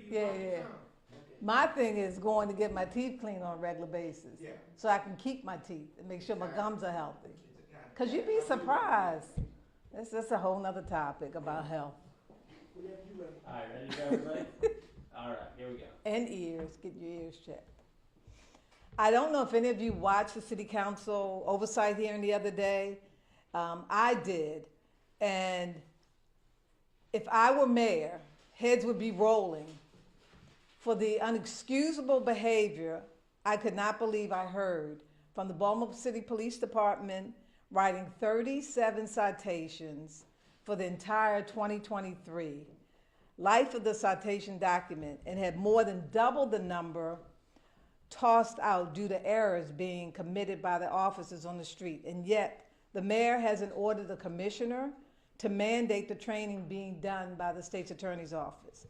Yeah, yeah. My thing is going to get my teeth cleaned on a regular basis, so I can keep my teeth and make sure my gums are healthy. Cause you'd be surprised. That's a whole nother topic about health. All right, ready to go, everybody? All right, here we go. And ears, get your ears checked. I don't know if any of you watched the city council oversight hearing the other day. I did, and if I were mayor, heads would be rolling for the unexcusable behavior I could not believe I heard from the Baltimore City Police Department writing 37 citations for the entire 2023 life of the citation document, and had more than double the number tossed out due to errors being committed by the officers on the street. And yet the mayor hasn't ordered the commissioner to mandate the training being done by the state's attorney's office.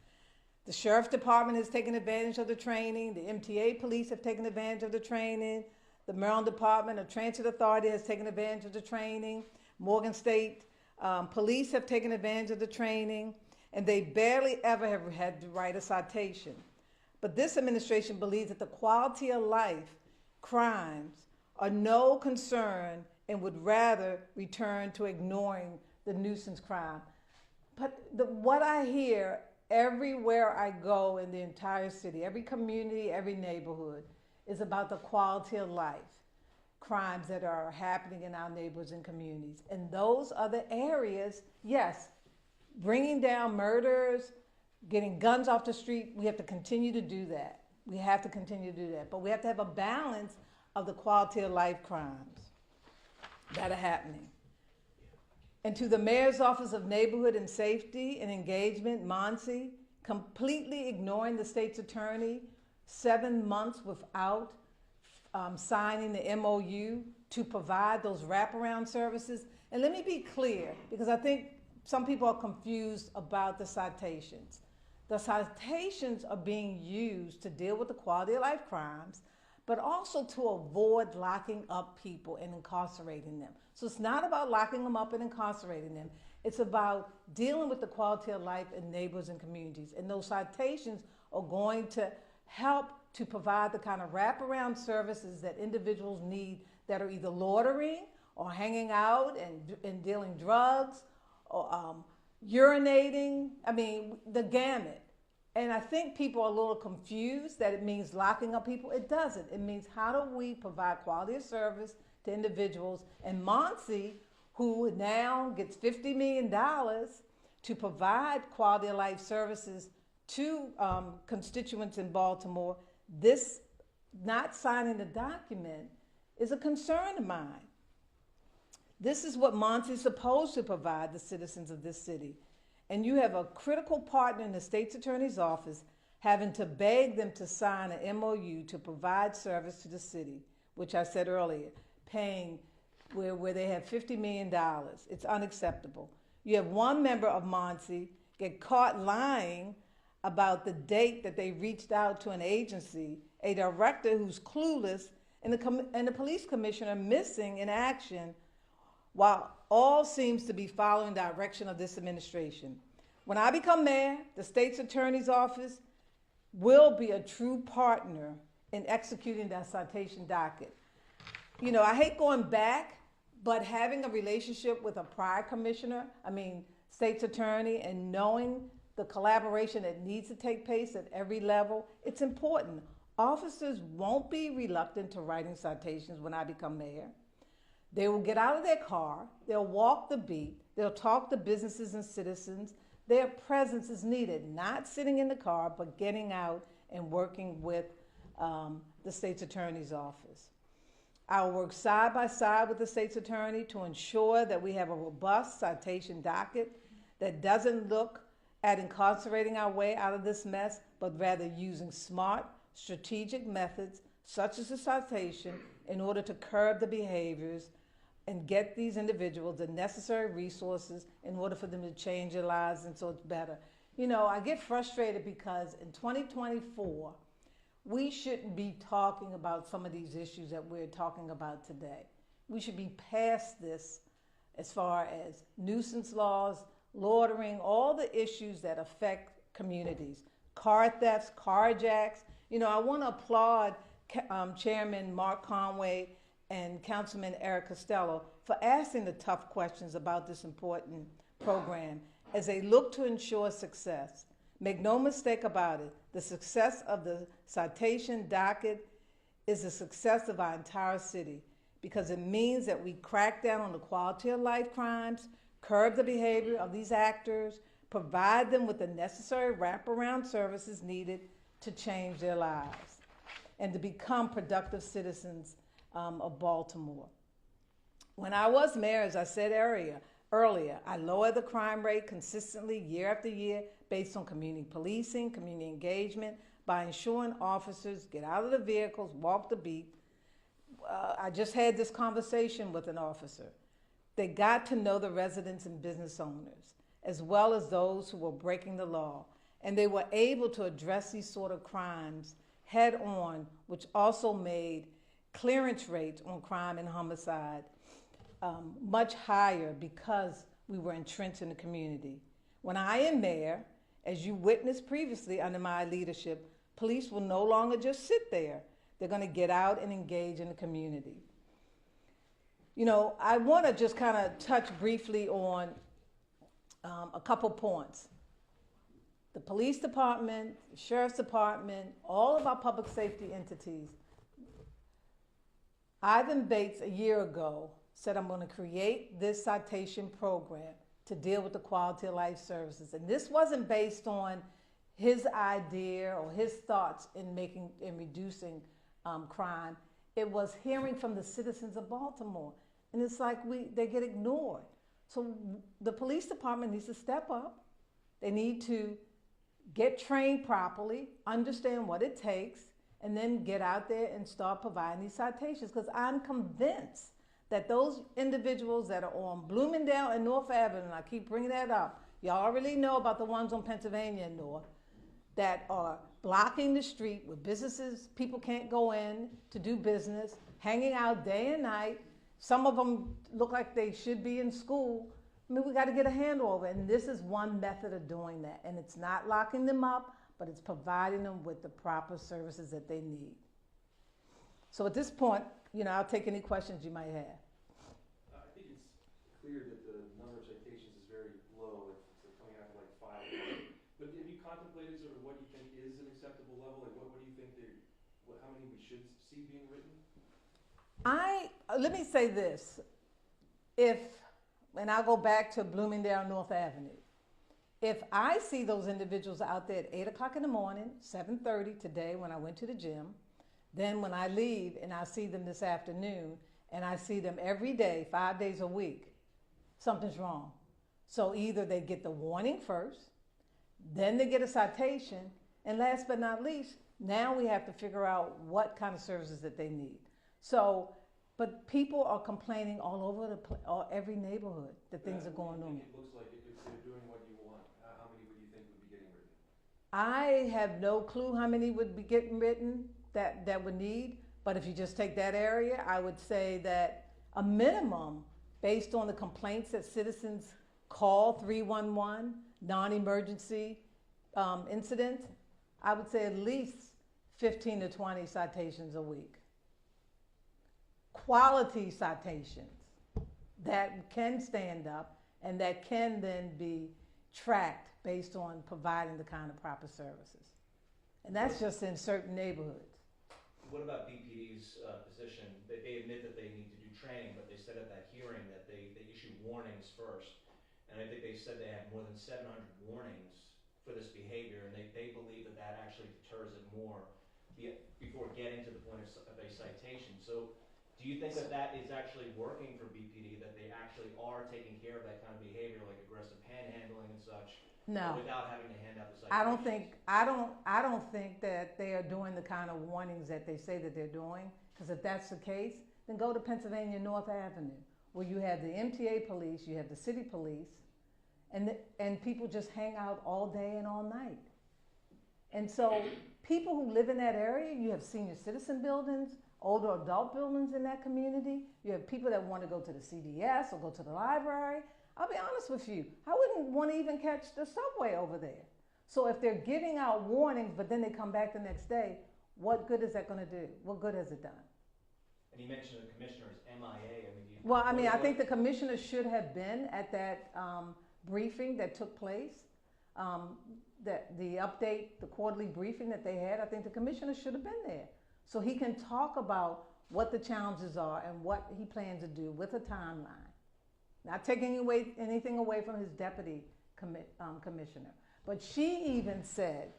The sheriff's department has taken advantage of the training. The MTA police have taken advantage of the training. The Maryland Department of Transit Authority has taken advantage of the training. Morgan State police have taken advantage of the training, and they barely ever have had to write a citation. But this administration believes that the quality of life crimes are no concern and would rather return to ignoring the nuisance crime. But what I hear everywhere I go in the entire city, every community, every neighborhood, is about the quality of life crimes that are happening in our neighborhoods and communities. And those are the areas, yes, bringing down murders, getting guns off the street, we have to continue to do that. We have to continue to do that. But we have to have a balance of the quality of life crimes that are happening. And to the Mayor's Office of Neighborhood and Safety and Engagement, MONSE, completely ignoring the state's attorney 7 months without signing the MOU to provide those wraparound services. And let me be clear, because I think some people are confused about the citations. The citations are being used to deal with the quality of life crimes, but also to avoid locking up people and incarcerating them. So it's not about locking them up and incarcerating them. It's about dealing with the quality of life in neighborhoods and communities. And those citations are going to help to provide the kind of wraparound services that individuals need that are either loitering or hanging out and dealing drugs or urinating, I mean, the gamut. And I think people are a little confused that it means locking up people. It doesn't. It means how do we provide quality of service to individuals. And MONSE, who now gets $50 million to provide quality of life services to constituents in Baltimore, this not signing the document is a concern of mine. This is what MONSE is supposed to provide the citizens of this city. And you have a critical partner in the state's attorney's office having to beg them to sign an MOU to provide service to the city, which I said earlier, paying where they have $50 million. It's unacceptable. You have one member of MONSE get caught lying about the date that they reached out to an agency, a director who's clueless, and the police commissioner missing in action, while all seems to be following the direction of this administration. When I become mayor, the state's attorney's office will be a true partner in executing that citation docket. You know, I hate going back, but having a relationship with a prior commissioner, state's attorney, and knowing the collaboration that needs to take place at every level, it's important. Officers won't be reluctant to writing citations when I become mayor. They will get out of their car, they'll walk the beat, they'll talk to businesses and citizens. Their presence is needed, not sitting in the car, but getting out and working with the state's attorney's office. I'll work side by side with the state's attorney to ensure that we have a robust citation docket that doesn't look at incarcerating our way out of this mess, but rather using smart, strategic methods such as a citation in order to curb the behaviors and get these individuals the necessary resources in order for them to change their lives, and so it's better. You know, I get frustrated because in 2024, we shouldn't be talking about some of these issues that we're talking about today. We should be past this as far as nuisance laws, loitering, all the issues that affect communities. car thefts, carjacks. You know, I want to applaud Chairman Mark Conway and Councilman Eric Costello for asking the tough questions about this important program as they look to ensure success. Make no mistake about it, the success of the citation docket is the success of our entire city because it means that we crack down on the quality of life crimes, curb the behavior of these actors, provide them with the necessary wraparound services needed to change their lives and to become productive citizens of Baltimore. When I was mayor, as I said earlier, I lowered the crime rate consistently year after year based on community policing, community engagement, by ensuring officers get out of the vehicles, walk the beat. I just had this conversation with an officer. They got to know the residents and business owners, as well as those who were breaking the law. And they were able to address these sort of crimes head on, which also made clearance rates on crime and homicide much higher because we were entrenched in the community. When I am mayor, as you witnessed previously under my leadership, police will no longer just sit there. They're going to get out and engage in the community. You know, I want to just kind of touch briefly on a couple points. The police department, the sheriff's department, all of our public safety entities. Ivan Bates, a year ago, said, I'm going to create this citation program to deal with the quality of life services. And this wasn't based on his idea or his thoughts in reducing crime. It was hearing from the citizens of Baltimore. And it's like they get ignored. So the police department needs to step up. They need to get trained properly, understand what it takes, and then get out there and start providing these citations. Because I'm convinced that those individuals that are on Bloomingdale and North Avenue, and I keep bringing that up, y'all already know about the ones on Pennsylvania and North, that are blocking the street where businesses, people can't go in to do business, hanging out day and night. Some of them look like they should be in school. I mean, we got to get a handle over it. And this is one method of doing that. And it's not locking them up, but it's providing them with the proper services that they need. So at this point, you know, I'll take any questions you might have. I think it's clear that the number of citations is very low. It's coming out to like 5. But have you contemplated sort of what you think is an acceptable level? Like what do you think how many we should see being written? Let me say this. And I'll go back to Bloomingdale, North Avenue. If I see those individuals out there at 8 o'clock in the morning, 7:30 today when I went to the gym, then when I leave and I see them this afternoon, and I see them every day, 5 days a week, something's wrong. So either they get the warning first, then they get a citation, and last but not least, now we have to figure out what kind of services that they need. So, but people are complaining all over every neighborhood that things are going on. It looks like if they're doing what you want, how many would you think would be getting written? I have no clue how many would be getting written that would need, but if you just take that area, I would say that a minimum, based on the complaints that citizens call 311, non-emergency incidents, I would say at least 15 to 20 citations a week. Quality citations that can stand up and that can then be tracked based on providing the kind of proper services. And that's just in certain neighborhoods. What about BPD's position? They admit that they need to do training, but they said at that hearing that they issue warnings first. And I think they said they had more than 700 warnings for this behavior, and they believe that that actually deters it more before getting to the point of a citation. So do you think that that is actually working for BPD, that they actually are taking care of that kind of behavior, like aggressive panhandling and such, No. without having to hand out the citations? I don't think that they are doing the kind of warnings that they say that they're doing. Because if that's the case, then go to Pennsylvania North Avenue, where you have the MTA police, you have the city police, and people just hang out all day and all night. And so people who live in that area, you have senior citizen buildings, older adult buildings in that community. You have people that want to go to the CVS or go to the library. I'll be honest with you, I wouldn't want to even catch the subway over there. So if they're giving out warnings, but then they come back the next day, what good is that going to do? What good has it done? And you mentioned the commissioner is MIA. I mean, Well, I mean, I think the commissioner should have been at that briefing that took place. That the update, the quarterly briefing that they had, I think the commissioner should have been there. So he can talk about what the challenges are and what he plans to do with a timeline. Not taking anything away from his deputy commissioner. But she even said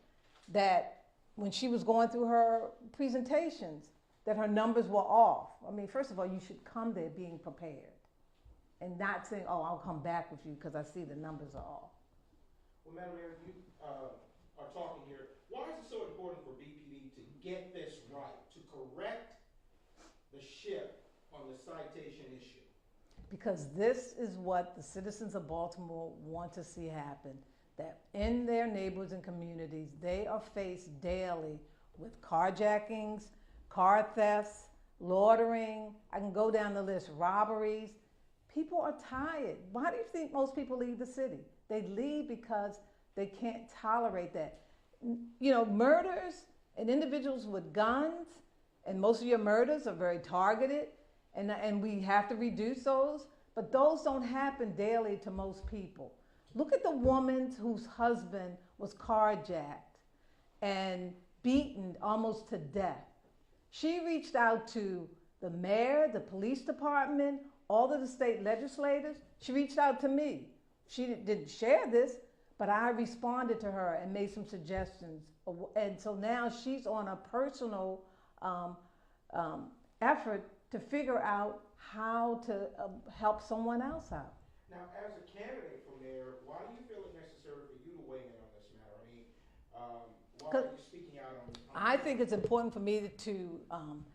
that when she was going through her presentations, that her numbers were off. I mean, first of all, you should come there being prepared and not saying, oh, I'll come back with you because I see the numbers are off. Well, Madam Mayor, you are talking here. Why is it so important for BPD to get this right, to correct the ship on the citation issue? Because this is what the citizens of Baltimore want to see happen, that in their neighborhoods and communities, they are faced daily with carjackings, car thefts, loitering, I can go down the list, robberies. People are tired. Why do you think most people leave the city? They leave because they can't tolerate that. You know, murders and individuals with guns, and most of your murders are very targeted, and we have to reduce those, but those don't happen daily to most people. Look at the woman whose husband was carjacked and beaten almost to death. She reached out to the mayor, the police department, all of the state legislators. She reached out to me. She didn't share this, but I responded to her and made some suggestions. And so now she's on a personal effort to figure out how to help someone else out. Now, as a candidate for mayor, why do you feel it necessary for you to weigh in on this matter? I mean, why are you speaking out on I think it's important for me to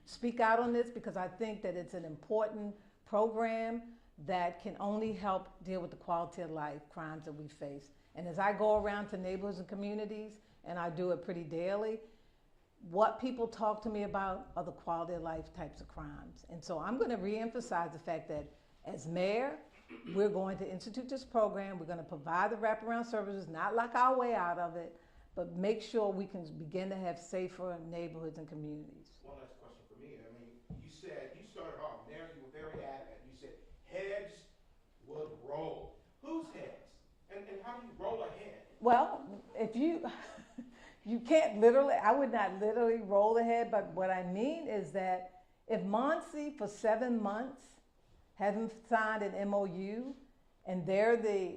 speak out on this because I think that it's an important program that can only help deal with the quality of life crimes that we face. And as I go around to neighborhoods and communities, and I do it pretty daily, what people talk to me about are the quality of life types of crimes. And so I'm going to reemphasize the fact that as mayor, we're going to institute this program. We're going to provide the wraparound services, not lock our way out of it, but make sure we can begin to have safer neighborhoods and communities. One last question for me. I mean, you started off, Mayor, you were very adamant. You said heads would roll. Whose heads? And how do you roll a head? Well, if you can't literally, I would not literally roll the head, but what I mean is that if Muncie for 7 months hasn't signed an MOU and they're the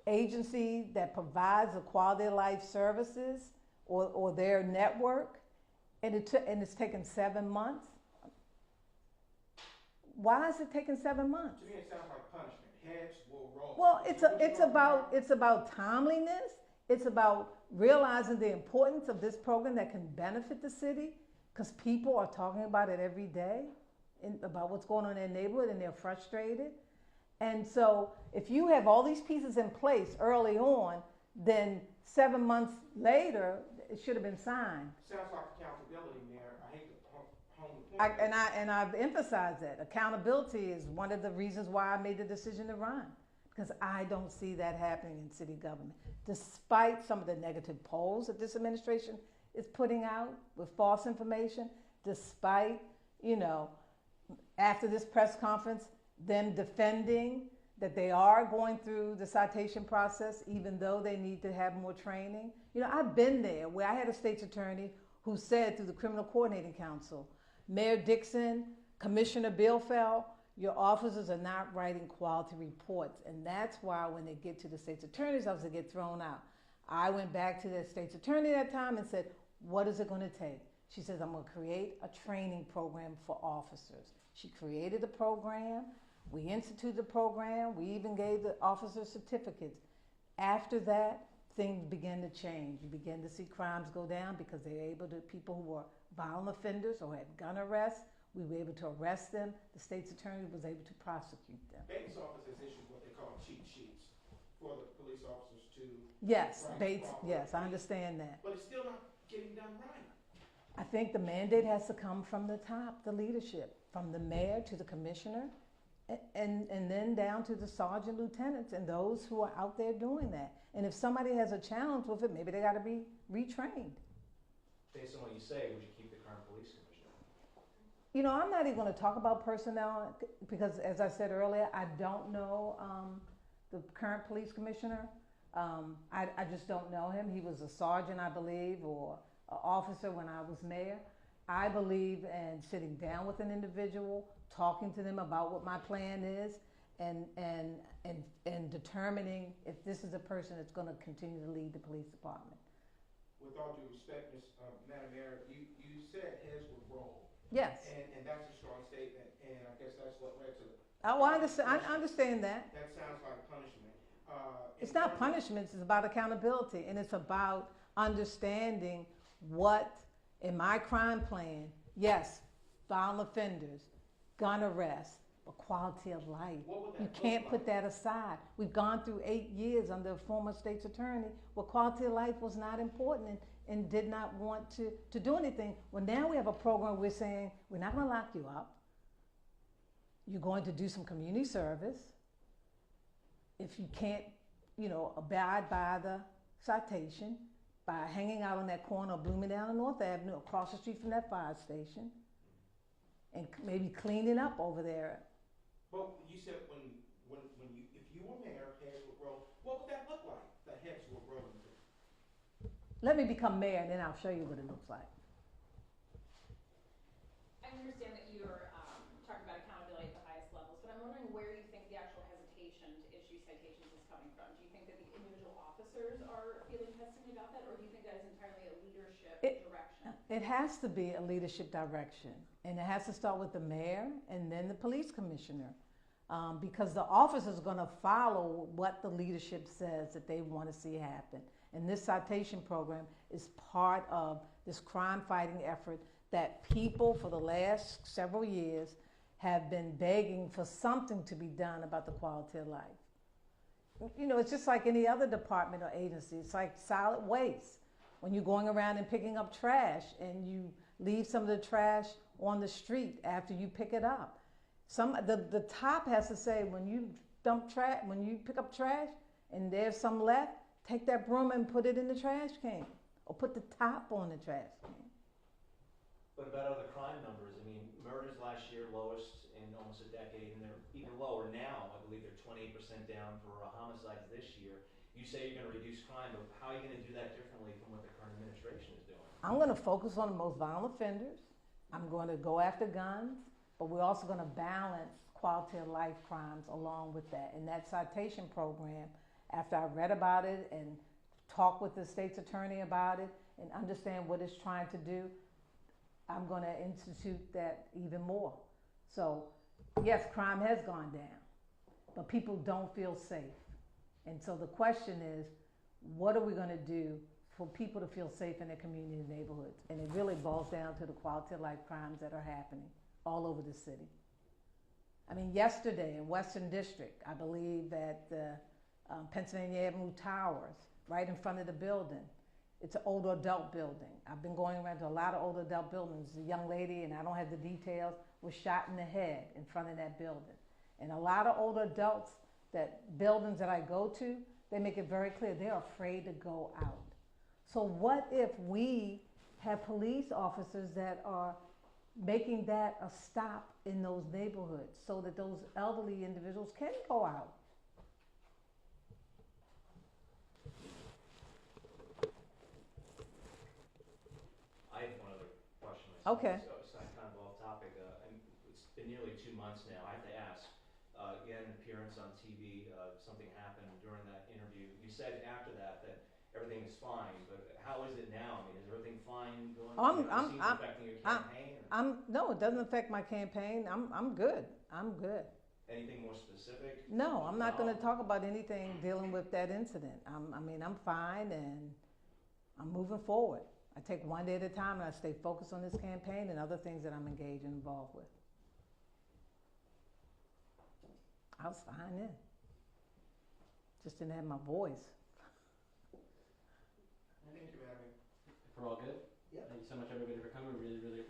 agency that provides the quality of life services or their network, and it's taken 7 months, why is it taking 7 months? To me, it sounds like punishment. Heads will roll. Well, it's about timeliness. It's about realizing the importance of this program that can benefit the city, because people are talking about it every day, about what's going on in their neighborhood, and they're frustrated. And so if you have all these pieces in place early on, then 7 months later, it should have been signed. Sounds like accountability, Mayor. I hate to hone the point. And I've emphasized that. Accountability is one of the reasons why I made the decision to run, because I don't see that happening in city government. Despite some of the negative polls that this administration is putting out with false information, despite, after this press conference, them defending that they are going through the citation process, even though they need to have more training. I've been there where I had a state's attorney who said through the Criminal Coordinating Council, Mayor Dixon, Commissioner Bielfeld, your officers are not writing quality reports. And that's why when they get to the state's attorney's office, they get thrown out. I went back to the state's attorney that time and said, what is it going to take? She says, I'm going to create a training program for officers. She created a program. We instituted the program. We even gave the officers certificates. After that, things began to change. You begin to see crimes go down because they're able to, people who were violent offenders or had gun arrests, we were able to arrest them. The state's attorney was able to prosecute them. Bates office has issued what they call cheat sheets for the police officers to... Yes, Bates, yes, I understand that. But it's still not getting done right. I think the mandate has to come from the top, the leadership, from the mayor to the commissioner And then down to the sergeant lieutenants and those who are out there doing that. And if somebody has a challenge with it, maybe they gotta be retrained. Based on what you say, would you keep the current police commissioner? You know, I'm not even gonna talk about personnel, because as I said earlier, I don't know, the current police commissioner. I just don't know him. He was a sergeant, I believe, or an officer when I was mayor. I believe in sitting down with an individual, talking to them about what my plan is, and determining if this is a person that's gonna continue to lead the police department. With all due respect, Madam Mayor, you said heads would roll. Yes. And that's a strong statement, and I guess that's what led to the. Oh, I understand that. That sounds like punishment. It's not punishments, it's about accountability, and it's about understanding what, in my crime plan, yes, violent offenders, gun arrests, but quality of life. What would that You look can't like? put that aside. We've gone through 8 years under a former state's attorney where quality of life was not important and did not want to do anything. Well, now we have a program, we're saying, we're not gonna lock you up. You're going to do some community service. If you can't, abide by the citation, by hanging out on that corner of Bloomingdale and North Avenue, across the street from that fire station, and maybe cleaning up over there. Well, you said if you were mayor, heads would roll. What would that look like? The heads would roll into. Let me become mayor, and then I'll show you what it looks like. I understand that you're talking about accountability at the highest levels, but I'm wondering where you think the actual hesitation to issue citations is coming from. Do you think that the individual officers are feeling hesitant about that, or do you think that is entirely a leadership direction? It has to be a leadership direction, and it has to start with the mayor and then the police commissioner, because the officers are going to follow what the leadership says that they want to see happen. And this citation program is part of this crime-fighting effort that people for the last several years have been begging for something to be done about the quality of life. It's just like any other department or agency. It's like solid waste. When you're going around and picking up trash and you leave some of the trash on the street after you pick it up. The top has to say when you pick up trash and there's some left, take that broom and put it in the trash can, or put the top on the trash can. What about other crime numbers? I mean, murders last year lowest in almost a decade, and they're even lower now. I believe they're 28% down for homicides this year. You say you're going to reduce crime, but how are you going to do that differently from what the current administration is doing? I'm going to focus on the most violent offenders. I'm going to go after guns, but we're also going to balance quality of life crimes along with that. And that citation program, after I read about it and talked with the state's attorney about it and understand what it's trying to do, I'm going to institute that even more. So, yes, crime has gone down, but people don't feel safe. And so the question is, what are we going to do for people to feel safe in their community and neighborhoods? And it really boils down to the quality of life crimes that are happening all over the city. I mean, yesterday in Western District, I believe at the Pennsylvania Avenue Towers, right in front of the building, it's an older adult building. I've been going around to a lot of older adult buildings. A young lady, and I don't have the details, was shot in the head in front of that building. And a lot of older adults, that buildings that I go to, they make it very clear they're afraid to go out. So what if we have police officers that are making that a stop in those neighborhoods so that those elderly individuals can go out? I have one other question myself. Okay. So it's kind of off topic. It's been nearly 2 months now. I have to ask. You had an appearance on TV. Something happened during that interview. You said after that everything is fine, but how is it now? I mean, is everything fine going? Affecting your campaign? No, it doesn't affect my campaign. I'm good. I'm good. Anything more specific? No, I'm not going to talk about anything dealing with that incident. I'm fine, and I'm moving forward. I take one day at a time, and I stay focused on this campaign and other things that I'm engaged and involved with. I was fine then. Just didn't have my voice. Thank you, Madam Mayor. If we're all good? Yep. Thank you so much, everybody, for coming. We really, really